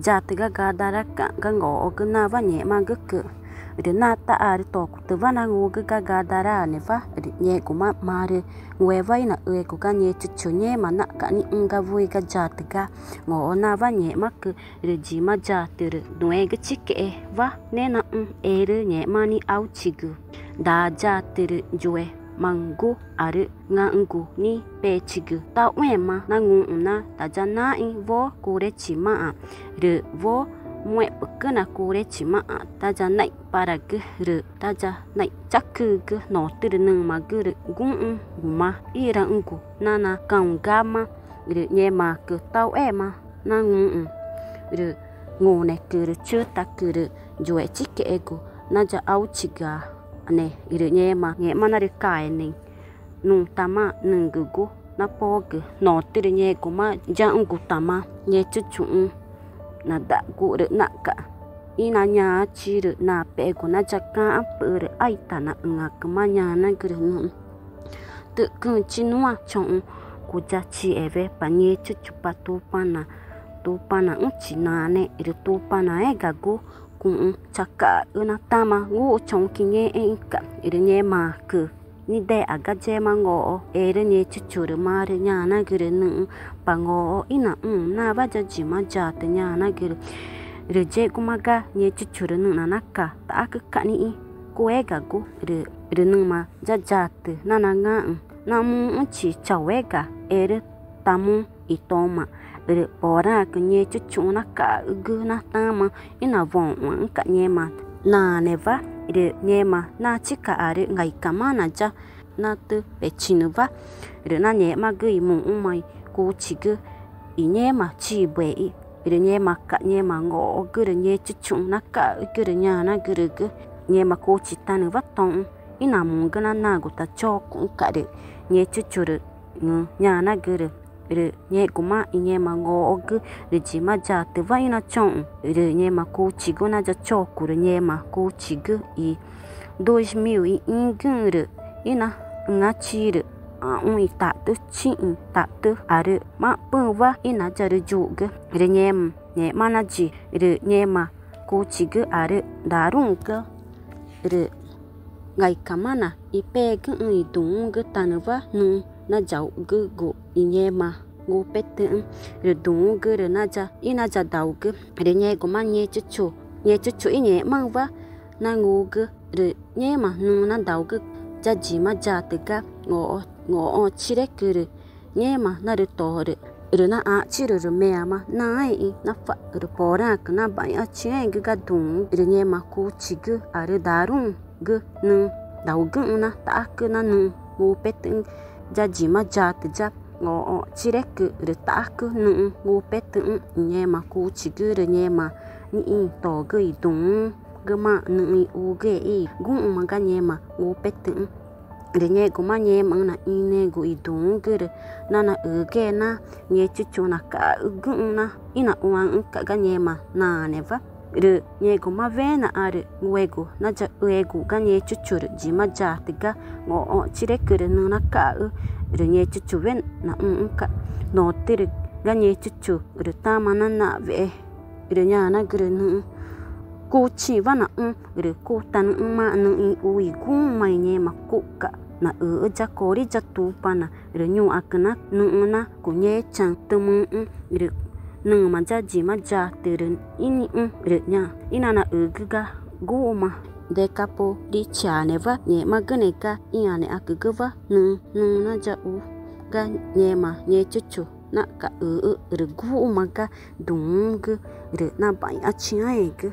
jati ga gadara ga ngo ga na va nye ma ga ke ri na ta ari to ku te va na ngu ga gadara ne va ri nye ku ma mare we va ina e ku ga nye chu nye ma na ka ni nga vui ga jati ga ngo na va nye ma ke ri ji ma jati ri nue ga chi ke va ne na e ri nye ma ni au chi gu da jati ri jue mangu ari ngangu ni pechigu ta wema na ngu na ta jana in vo kure chima re vo mwe pukna kure chima ta jana para gu re ta jana chaku gu no tir nung ma gu re gun ma ira ngu nana kangama re nyema ku ta wema na ngu re ngu ne ku re chuta ku re jue chike ego na ja au chiga ne ire nyema na ri kai ni nung tama nungu na pog no tir nye kuma jang gu tama nye chuchu na da gu re na ka ina nya chi re na pe gu na jaka per ai ta na nga kuma nya na gre nu tu kun chi nuwa chong ku ja chi eve pa nye chuchu pa tu pana chi na ne ire tu pana e ga gu cũng chaka una tama ngu chong kinye enka ire ma ku ni de aga je ma ngo ere nye chuchuru mare nya na gire nu pango ina na ba ja ji ma ja te nya na gire re je kuma ga nye chuchuru nu na ka ta ka ni ku e ga gu re nu ma ja ja te na nga na mu chi chawe ga ere tamu itoma re ora ke nye chuchu na ka gu na tama ina von ka nye ma na neva re nye ma na chika are ngai kama na ja na tu pe chinu va re na nye ma gu mu mai ku chi gu i nye ma chi bwe i re nye ma ka nye ma ngo gu re nye chuchu na ka gu re nya na gu re gu nye ma ku chi ta nu va tong ina mu gu na gu ta cho ku ka re nye chuchu re nya na gu re re nye kuma inye ma ngo gu re ji ma ja te va ina chong re nye ma ku chi gu na ja cho ku re nye ma ku chi gu i 2000 i ingun re ina nga chi re i ta tu chi ta tu are ma pu va ina ja re ju gu re nye ma na ji re nye ma ku chi gu are da rung gu re ngai kamana i pe gu i dung gu ta nu va nu na jau gu gu inye ma ngu pete re dung gu re na ja ina ja dau gu re nye gu ma nye chuchu inye ma va na ngu gu re nye ma nu na dau gu ja ji ma ja te ga ngo chi re gu re nye ma na re to re na a chi re me ma na ai na fa re pora ka na ba ya chi gu ga dung re nye ma ku chi gu are darung gu nu dau gu na ta ku na nu ngu pete ja ji ma ja te ja ngo chi re ku re ta ku nu ngu pete nye ma ku chi gu re nye ma ni to gu i dung gu ma nu i u ge i gu ma ga nye ma ngu pete re nye gu ma nye ma na i ne gu i dung gu re na ge na nye chuchu na ka gu na ina uang ka ga nye ma na ne va re nye gu ma ve na are ngue gu na ja gu ga nye chuchu re ji ma ja te ga ngo chi re ku re nu na ka re nye chuchu ven na ka no te re ga nye chuchu re ta ma na ve re nya na gu re nu ku chi va na re ku tan ma nu i u i gu mai nye ma ku ka na ja ko ri ja tu pa na re nyu akna nu na ku nye chang tu mu re nu ma ja ji ma ja te re ini re nya ina na gu ga gu ma de capo di cha ne va nye ma gu ne ka ia ne ak gu va nu na ja u ga nye ma nye chuchu na ka re gu ma ga dung gu re na ba ya chi ai gu